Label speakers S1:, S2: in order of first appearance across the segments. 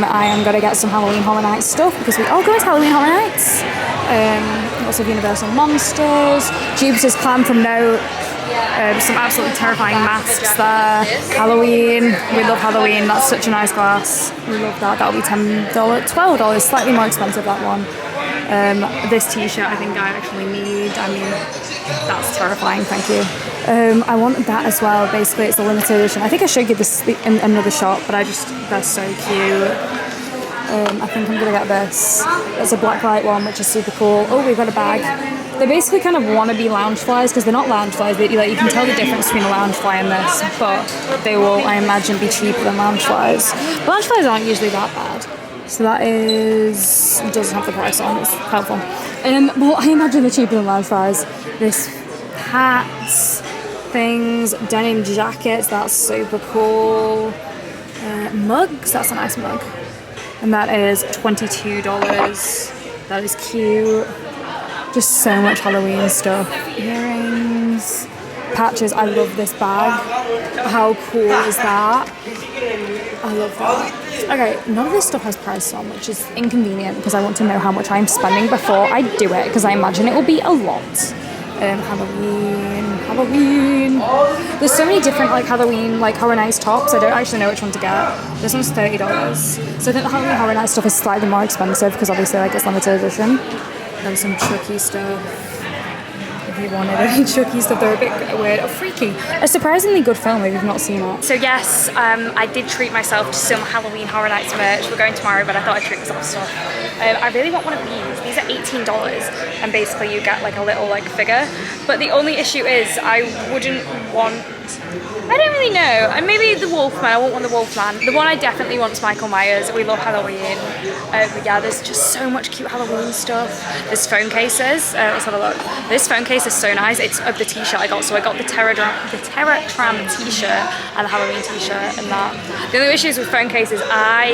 S1: I am going to get some Halloween Horror Nights stuff because we all go to Halloween Horror Nights. Lots of Universal Monsters, Jupiter's Clan from Note, some absolutely terrifying masks there. Halloween, we love Halloween, that's such a nice glass. We love that, that'll be $10, $12, slightly more expensive that one. This t-shirt I think I actually need, I mean, that's terrifying, thank you. I want that as well, basically it's a limited edition. I think I showed you this in another shop, but they're so cute. I think I'm gonna get this. It's a black light one, which is super cool. Oh, we've got a bag. They basically kind of want to be lounge flies because they're not lounge flies. You can tell the difference between a lounge fly and this, but they will, I imagine, be cheaper than lounge flies. Lounge flies aren't usually that bad. So that doesn't have the price on. It's helpful. Well, I imagine they're cheaper than lounge flies. This hats, things, denim jackets. That's super cool. Mugs. That's a nice mug. And that is $22. That is cute. Just so much Halloween stuff. Earrings, patches. I love this bag. How cool is that? I love that. Okay, none of this stuff has prices on, which is inconvenient because I want to know how much I'm spending before I do it because I imagine it will be a lot. Halloween. There's so many different Halloween Horror Nights tops. I don't actually know which one to get. This one's $30. So I think the Halloween Horror Nights stuff is slightly more expensive because obviously it's limited edition. Then some Chucky stuff. If you wanted any Chucky stuff, they're a bit weird. Oh, freaky. A surprisingly good film if you've not seen it. So yes, I did treat myself to some Halloween Horror Nights merch. We're going tomorrow, but I thought I'd treat myself to stuff. I really want one of these. These are $18, and basically you get a little figure. But the only issue is I wouldn't want. I don't really know. And maybe the Wolfman. I won't want the Wolfman. The one I definitely want is Michael Myers. We love Halloween. But yeah, there's just so much cute Halloween stuff. There's phone cases. Let's have a look. This phone case is so nice. It's of the t-shirt I got. So I got the Terror Tram t-shirt and the Halloween t-shirt and that. The other issues with phone cases, I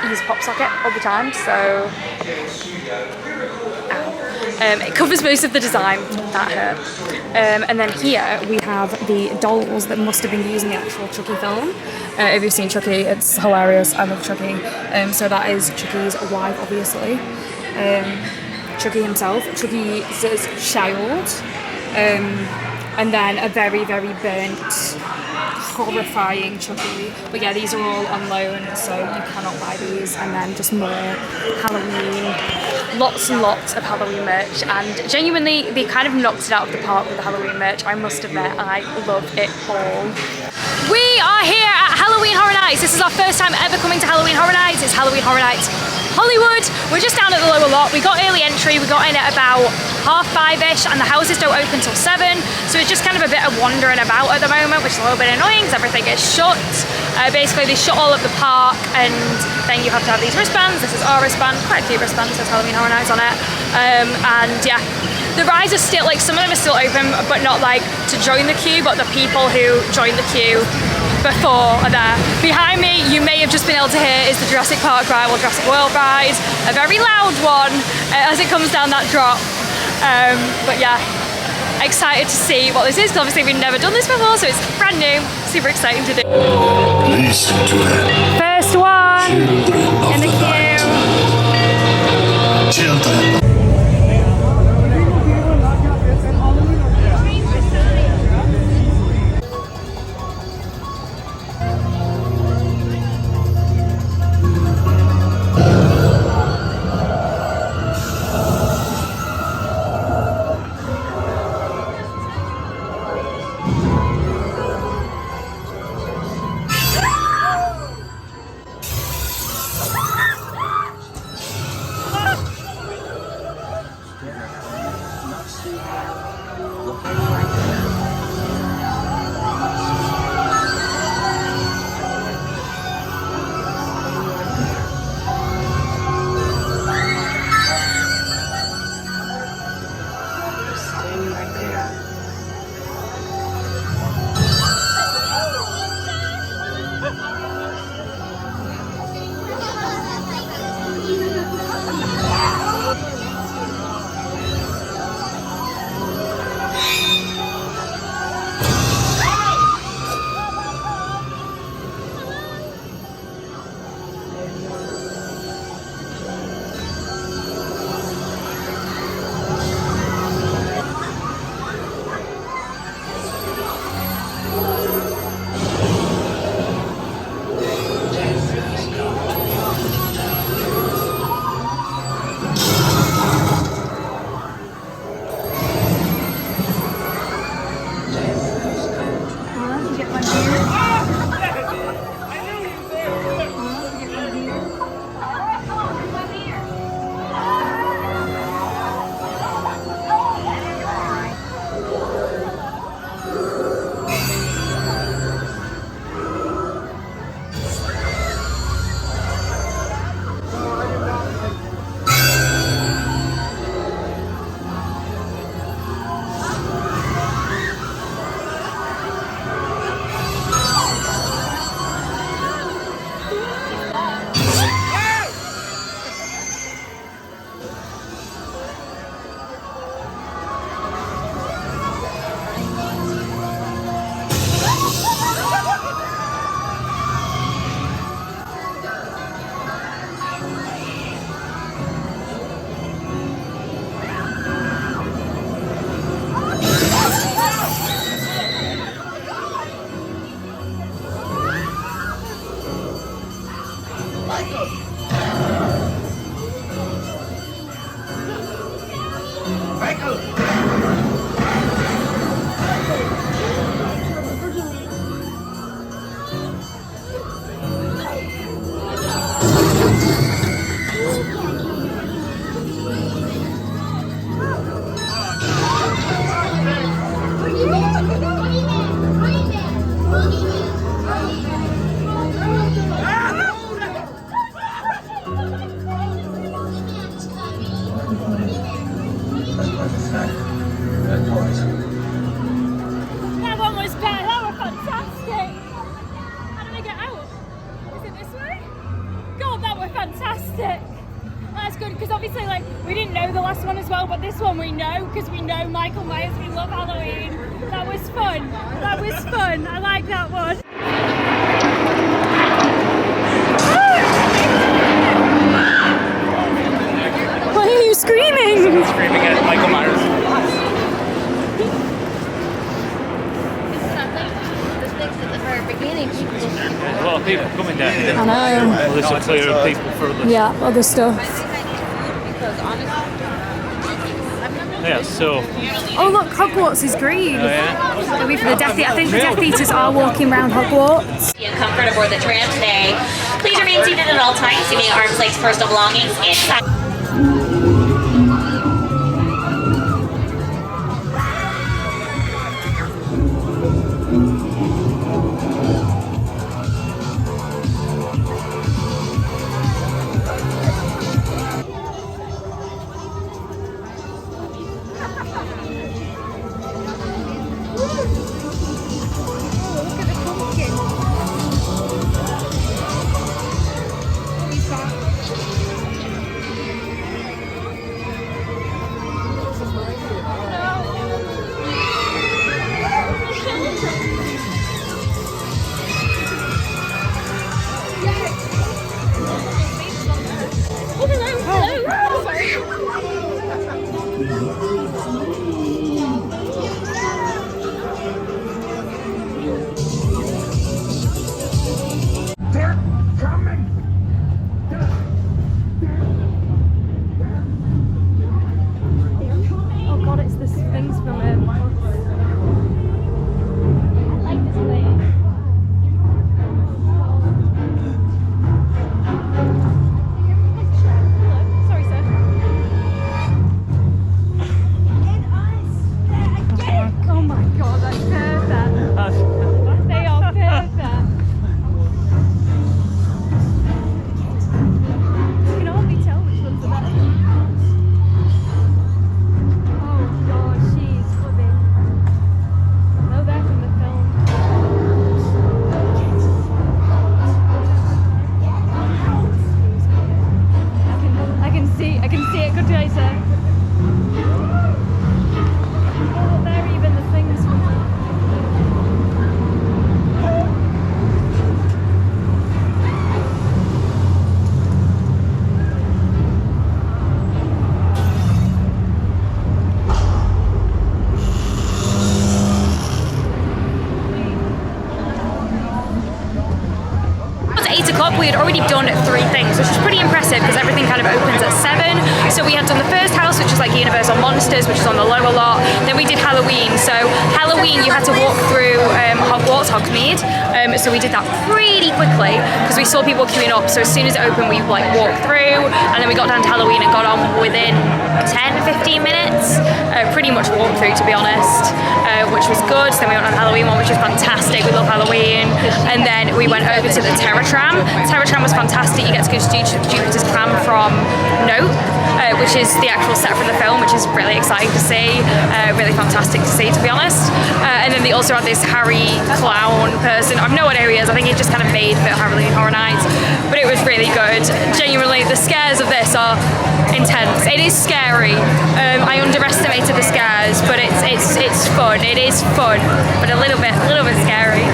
S1: use a pop socket all the time. So it covers most of the design. That hurt. And then here we have the dolls that must have been used in the actual Chucky film. If you've seen Chucky, it's hilarious. I love Chucky. So that is Chucky's wife, obviously. Chucky himself, Chucky's child. And then a very, very burnt, horrifying Chucky. But yeah, these are all on loan, so you cannot buy these. And then just more Halloween, lots and lots of Halloween merch. And genuinely, they kind of knocked it out of the park with the Halloween merch. I must admit, I love it all. We are here at Halloween Horror Nights. This is our first time ever coming to Halloween Horror Nights. It's Halloween Horror Nights Hollywood. We're just down at the lower lot. We got early entry. We got in at about 5:30ish, and the houses don't open till 7. So it's just kind of a bit of wandering about at the moment, which is a little bit annoying because everything is shut. Basically, they shut all of the park, and then you have to have these wristbands. This is our wristband, quite a cute wristband. It says Halloween Horror Nights on it. And yeah, the rides are still some of them are still open, but not to join the queue. But the people who join the queue before are there. Behind me, you may have just been able to hear, is the Jurassic Park ride, or Jurassic World ride, a very loud one as it comes down that drop. But yeah, excited to see what this is, because obviously we've never done this before, so it's brand new, super exciting to do.
S2: Listen to them.
S1: First one in the queue.
S2: Children.
S1: That one was better. That was fantastic. How do we get out? Is it this way? God, that was fantastic. That's good because obviously, like, we didn't know the last one as well, but this one we know because we know Michael Myers. We love Halloween. That was fun. That was fun. I like that one. Why are you screaming?
S3: Screaming at Michael Myers. There's a lot of people coming down here.
S1: I know.
S3: Well, this will clear people further.
S1: Yeah, other stuff.
S3: Yeah, so.
S1: Oh look, Hogwarts is green.
S3: Oh, yeah?
S1: Maybe for the Death Eaters. I think the Death Eaters are walking around Hogwarts.
S4: Be in comfort aboard the tram today. Please remain seated at all times, keeping your arms, legs, personal belongings inside.
S1: Oh god, it's the things from it. Sorry, sir. Oh my god, that's perfect. They are perfect. You can hardly tell which ones are better. Oh god, she's flipping. No, they're from the film. I can see it. Good day, sir. Oh, they're even the things from
S5: At 8 o'clock we had already done 3 things, which was pretty impressive because everything kind of opens at 7. So we had done the first house, which is like Universal Monsters, which is on the lower lot. Then we did Halloween. So Halloween you had to walk through Hogwarts, Hogsmeade. So we did that pretty quickly because we saw people queuing up. So as soon as it opened we like walked through and then we got down to Halloween and got on within 10-15 minutes. Pretty much walked through to be honest, which was good. So then we went on the Halloween one, which was fantastic. We love Halloween. And then we went over to the Terror Tram. Terror Tram was fantastic. You get to go to Jupiter's Tram from Nope, which is the actual set from the film, which is really exciting to see, really fantastic to see, to be honest. And then they also had this Harry clown person. I have no idea who he is. I think he just kind of made for Halloween Horror Nights, but it was really good. Genuinely, the scares of this are intense. It is scary. I underestimated the scares, but it's fun. It is fun, but a little bit scary.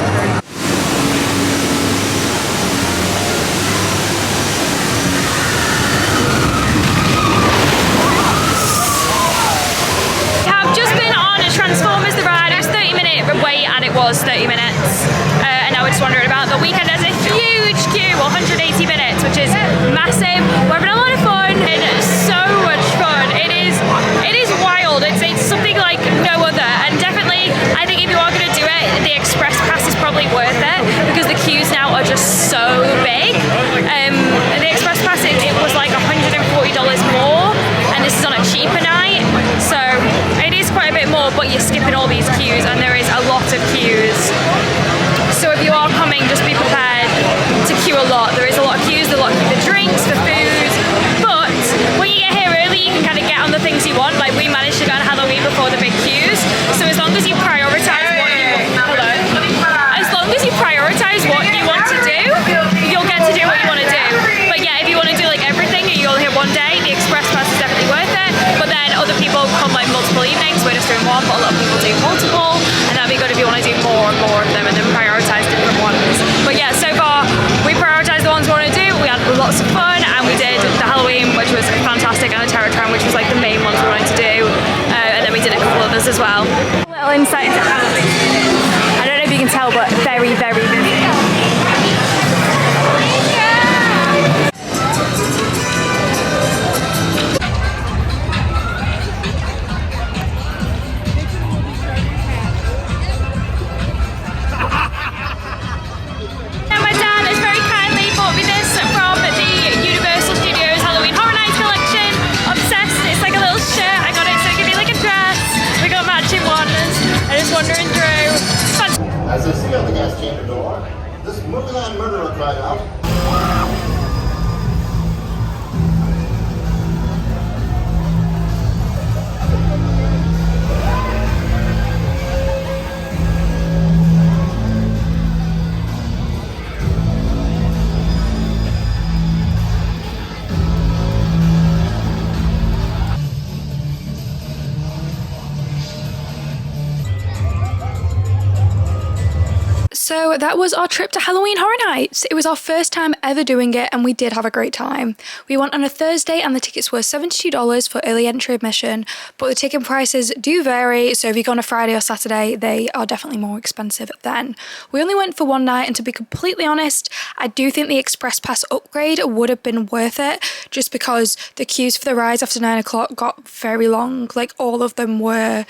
S5: Transformers the ride. It was 30-minute wait and it was 30 minutes and now we're just wandering about. The weekend has a huge queue, 180 minutes, which is massive. We're having a lot of fun. It's so much fun. It is wild. It's something like no other, and definitely I think if you are going to do it, the express pass is probably insight into Halloween. I don't know if you can tell, but very, very busy.
S2: As they see on the gas chamber door, this moving on murderer cried out.
S1: So that was our trip to Halloween Horror Nights. It was our first time ever doing it and we did have a great time. We went on a Thursday and the tickets were $72 for early entry admission, but the ticket prices do vary, so if you go on a Friday or Saturday, they are definitely more expensive then. We only went for one night and to be completely honest, I do think the Express Pass upgrade would have been worth it just because the queues for the rides after 9 o'clock got very long. Like all of them were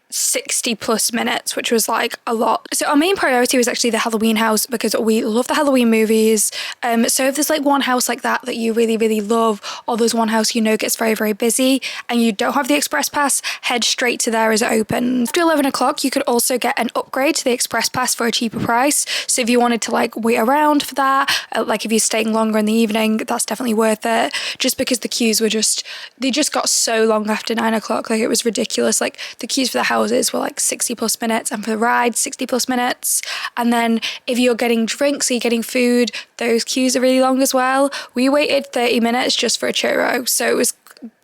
S1: 60 plus minutes, which was like a lot. So our main priority was actually the Halloween house because we love the Halloween movies. So if there's like one house like that you really, really love, or there's one house you know gets very, very busy and you don't have the Express Pass, head straight to there as it opens. After 11 o'clock, you could also get an upgrade to the Express Pass for a cheaper price. So if you wanted to like wait around for that, like if you're staying longer in the evening, that's definitely worth it. Just because the queues were they just got so long after 9 o'clock. Like it was ridiculous. Like the queues for the houses were like 60 plus minutes and for the ride 60 plus minutes, and then if you're getting drinks or you're getting food, those queues are really long as well. We waited 30 minutes just for a churro, so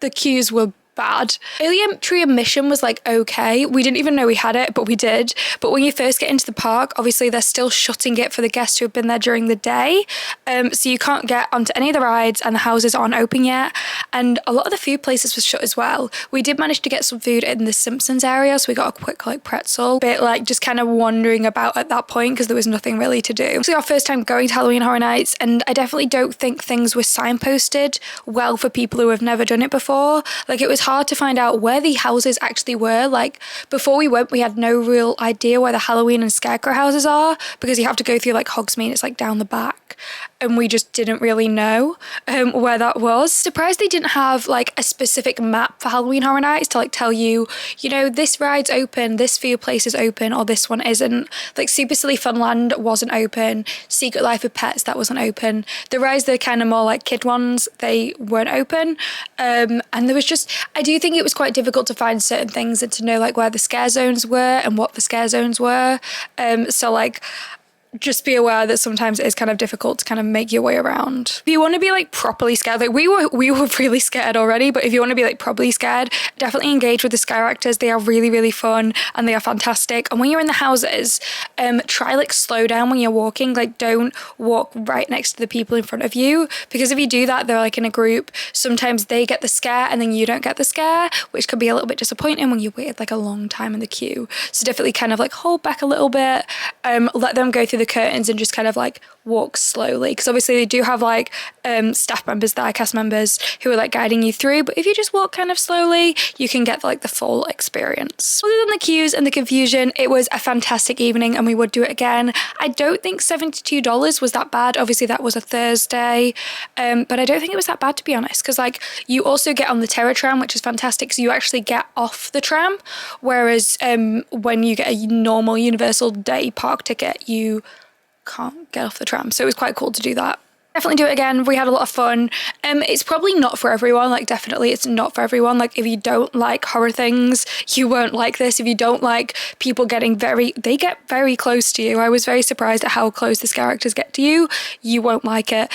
S1: the queues were bad. Early entry admission was like okay. We didn't even know we had it, but we did. But when you first get into the park, obviously they're still shutting it for the guests who have been there during the day. So you can't get onto any of the rides and the houses aren't open yet. And a lot of the food places were shut as well. We did manage to get some food in the Simpsons area, so we got a quick like pretzel. Bit like just kind of wandering about at that point because there was nothing really to do. It was our first time going to Halloween Horror Nights, and I definitely don't think things were signposted well for people who have never done it before. Like it was hard to find out where the houses actually were. Like before we went, we had no real idea where the Halloween and Scarecrow houses are because you have to go through like Hogsmeade, it's like down the back, and we just didn't really know where that was. Surprised they didn't have like a specific map for Halloween Horror Nights to like tell you, you know, this ride's open, this food place is open, or this one isn't. Like Super Silly Funland wasn't open, Secret Life of Pets, that wasn't open. The rides that are kind of more like kid ones, they weren't open. And there was just, I do think it was quite difficult to find certain things and to know like where the scare zones were and what the scare zones were. So like just be aware that sometimes it is kind of difficult to kind of make your way around. If you want to be like properly scared, like we were really scared already, but if you want to be like properly scared, definitely engage with the scare actors. They are really, really fun and they are fantastic. And when you're in the houses, try like slow down when you're walking. Like don't walk right next to the people in front of you, because if you do that, they're like in a group. Sometimes they get the scare and then you don't get the scare, which can be a little bit disappointing when you waited like a long time in the queue. So definitely kind of like hold back a little bit, let them go through the curtains and just kind of like walk slowly, because obviously they do have like staff members there, cast members who are like guiding you through, but if you just walk kind of slowly, you can get like the full experience. Other than the queues and the confusion, it was a fantastic evening and we would do it again. I don't think $72 was that bad. Obviously that was a Thursday, but I don't think it was that bad, to be honest, because like you also get on the Terror Tram, which is fantastic, so you actually get off the tram, whereas when you get a normal Universal Day park ticket, you can't get off the tram. So it was quite cool to do that. Definitely do it again. We had a lot of fun. It's probably not for everyone. Like definitely it's not for everyone. Like if you don't like horror things, you won't like this. If you don't like people getting they get very close to you. I was very surprised at how close the scare actors get to you. You won't like it.